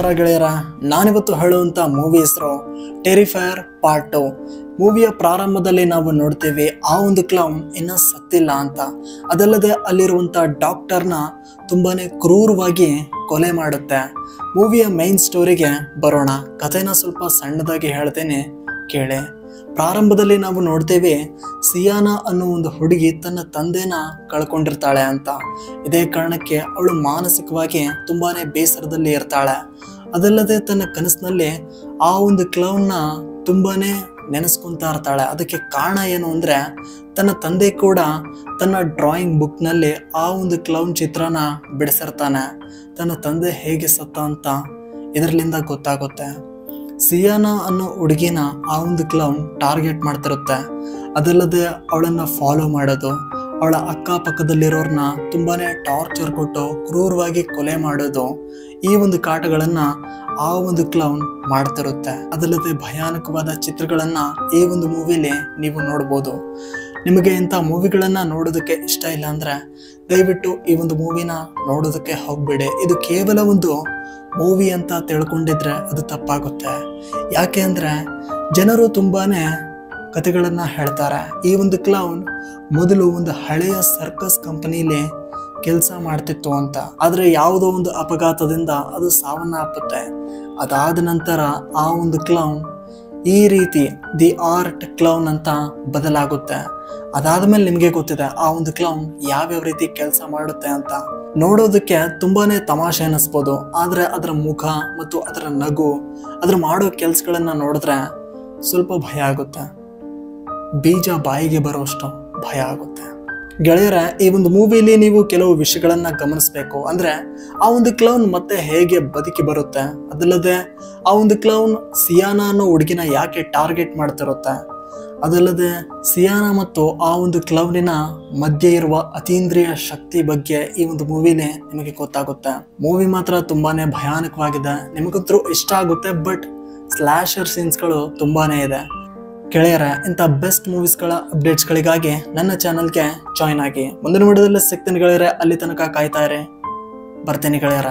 ನಮಸ್ಕಾರ ಗೆಳೆಯರ, ನಾನಿವತ್ತು ಹೇಳುವಂಥ ಮೂವಿ ಹೆಸರು ಟೆರಿಫೈಯರ್ ಪಾರ್ಟ್ 2. ಮೂವಿಯ ಪ್ರಾರಂಭದಲ್ಲಿ ನಾವು ನೋಡ್ತೇವೆ ಆ ಒಂದು ಕ್ಲೌನ್ ಇನ್ನೂ ಸತ್ತಿಲ್ಲ ಅಂತ. ಅದಲ್ಲದೆ ಅಲ್ಲಿರುವಂಥ ಡಾಕ್ಟರ್ನ ತುಂಬಾನೇ ಕ್ರೂರವಾಗಿ ಕೊಲೆ ಮಾಡುತ್ತೆ. ಮೂವಿಯ ಮೈನ್ ಸ್ಟೋರಿಗೆ ಬರೋಣ. ಕಥೆನ ಸ್ವಲ್ಪ ಸಣ್ಣದಾಗಿ ಹೇಳ್ತೇನೆ, ಕೇಳಿ. ಪ್ರಾರಂಭದಲ್ಲಿ ನಾವು ನೋಡ್ತೇವೆ ಸಿಯಾನಾ ಅನ್ನೋ ಒಂದು ಹುಡುಗಿ ತನ್ನ ತಂದೆನ ಕಳ್ಕೊಂಡಿರ್ತಾಳೆ ಅಂತ. ಇದೇ ಕಾರಣಕ್ಕೆ ಅವಳು ಮಾನಸಿಕವಾಗಿ ತುಂಬಾನೇ ಬೇಸರದಲ್ಲಿ ಇರ್ತಾಳೆ. ಅದಲ್ಲದೆ ತನ್ನ ಕನಸಿನಲ್ಲಿ ಆ ಒಂದು ಕ್ಲೌನ್ನ ತುಂಬಾನೇ ನೆನೆಸ್ಕೊಂತಾ ಇರ್ತಾಳೆ. ಅದಕ್ಕೆ ಕಾರಣ ಏನು ಅಂದ್ರೆ, ತನ್ನ ತಂದೆ ಕೂಡ ತನ್ನ ಡ್ರಾಯಿಂಗ್ ಬುಕ್ನಲ್ಲಿ ಆ ಒಂದು ಕ್ಲೌನ್ ಚಿತ್ರನ ಬಿಡಿಸಿರ್ತಾನೆ. ತನ್ನ ತಂದೆ ಹೇಗೆ ಸತ್ತ ಅಂತ ಇದರಿಂದ ಗೊತ್ತಾಗುತ್ತೆ. ಸಿಯಾನಾ ಅನ್ನೋ ಹುಡುಗಿನ ಆ ಒಂದು ಕ್ಲೌನ್ ಟಾರ್ಗೆಟ್ ಮಾಡ್ತಿರುತ್ತೆ. ಅದಲ್ಲದೆ ಅವಳನ್ನ ಫಾಲೋ ಮಾಡೋದು, ಅವಳ ಅಕ್ಕಪಕ್ಕದಲ್ಲಿರೋರ್ನ ತುಂಬಾನೇ ಟಾರ್ಚರ್ ಕೊಟ್ಟು ಕ್ರೂರವಾಗಿ ಕೊಲೆ ಮಾಡೋದು, ಈ ಒಂದು ಕಾಟಗಳನ್ನ ಆ ಒಂದು ಕ್ಲೌನ್ ಮಾಡ್ತಿರುತ್ತೆ. ಅದಲ್ಲದೆ ಭಯಾನಕವಾದ ಚಿತ್ರಗಳನ್ನ ಈ ಒಂದು ಮೂವಿಲಿ ನೀವು ನೋಡ್ಬೋದು. ನಿಮಗೆ ಇಂಥ ಮೂವಿಗಳನ್ನ ನೋಡೋದಕ್ಕೆ ಇಷ್ಟ ಇಲ್ಲ ಅಂದ್ರೆ ದಯವಿಟ್ಟು ಈ ಒಂದು ಮೂವಿನ ನೋಡೋದಕ್ಕೆ ಹೋಗ್ಬೇಡಿ. ಇದು ಕೇವಲ ಒಂದು ಮೂವಿ ಅಂತ ತಿಳ್ಕೊಂಡಿದ್ರೆ ಅದು ತಪ್ಪಾಗುತ್ತೆ. ಯಾಕೆ ಅಂದ್ರೆ ಜನರು ತುಂಬಾನೇ ಕಥೆಗಳನ್ನ ಹೇಳ್ತಾರೆ. ಈ ಒಂದು ಕ್ಲೌನ್ ಮೊದಲು ಒಂದು ಹಳೆಯ ಸರ್ಕಸ್ ಕಂಪನಿಲಿ ಕೆಲಸ ಮಾಡ್ತಿತ್ತು ಅಂತ. ಆದ್ರೆ ಯಾವುದೋ ಒಂದು ಅಪಘಾತದಿಂದ ಅದು ಸಾವನ್ನಪ್ಪುತ್ತೆ. ಅದಾದ ನಂತರ ಆ ಒಂದು ಕ್ಲೌನ್ ಈ ರೀತಿ ದಿ ಆರ್ಟ್ ಕ್ಲೌನ್ ಅಂತ ಬದಲಾಗುತ್ತೆ. ಅದಾದ್ಮೇಲೆ ನಿಮ್ಗೆ ಗೊತ್ತಿದೆ ಆ ಒಂದು ಕ್ಲೌನ್ ಯಾವ್ಯಾವ ರೀತಿ ಕೆಲಸ ಮಾಡುತ್ತೆ ಅಂತ. ನೋಡೋದಕ್ಕೆ ತುಂಬಾನೇ ತಮಾಷೆ ಅನ್ನಿಸ್ಬೋದು, ಆದ್ರೆ ಅದರ ಮುಖ ಮತ್ತು ಅದರ ನಗು, ಅದ್ರ ಮಾಡೋ ಕೆಲ್ಸಗಳನ್ನ ನೋಡಿದ್ರೆ ಸ್ವಲ್ಪ ಭಯ ಆಗುತ್ತೆ. ಬೀಜ ಬಾಯಿಗೆ ಬರೋಷ್ಟು ಭಯ ಆಗುತ್ತೆ. ಗೆಳೆಯರ, ಈ ಒಂದು ಮೂವಿಲಿ ನೀವು ಕೆಲವು ವಿಷಯಗಳನ್ನ ಗಮನಿಸ್ಬೇಕು. ಅಂದ್ರೆ ಆ ಒಂದು ಕ್ಲೌನ್ ಮತ್ತೆ ಹೇಗೆ ಬದುಕಿ ಬರುತ್ತೆ, ಅದಲ್ಲದೆ ಆ ಒಂದು ಕ್ಲೌನ್ ಸಿಯಾನಾ ಅನ್ನೋ ಹುಡುಗಿನ ಯಾಕೆ ಟಾರ್ಗೆಟ್ ಮಾಡ್ತಿರುತ್ತೆ, ಅದಲ್ಲದೆ ಸಿಯಾನಾ ಮತ್ತು ಆ ಒಂದು ಕ್ಲೌನಿನ ಮಧ್ಯೆ ಇರುವ ಅತೀಂದ್ರಿಯ ಶಕ್ತಿ ಬಗ್ಗೆ ಈ ಒಂದು ಮೂವಿಲಿ ನಿಮಗೆ ಗೊತ್ತಾಗುತ್ತೆ. ಮೂವಿ ಮಾತ್ರ ತುಂಬಾನೇ ಭಯಾನಕವಾಗಿದೆ. ನಿಮಗಂತೂ ಇಷ್ಟ ಆಗುತ್ತೆ, ಬಟ್ ಸ್ಲ್ಯಾಶರ್ ಸೀನ್ಸ್ಗಳು ತುಂಬಾನೇ ಇದೆ. ಗೆಳೆಯರ, ಇಂಥ ಬೆಸ್ಟ್ ಮೂವೀಸ್ಗಳ ಅಪ್ಡೇಟ್ಸ್ಗಳಿಗಾಗಿ ನನ್ನ ಚಾನಲ್ಗೆ ಜಾಯ್ನ್ ಆಗಿ. ಮುಂದಿನ ವಿಡಿಯೋದಲ್ಲಿ ಸಿಗ್ತೀನಿ ಗೆಳೆಯರೆ. ಅಲ್ಲಿ ತನಕ ಕಾಯ್ತಾ ಇರಿ. ಬರ್ತೀನಿ ಗೆಳೆಯರ.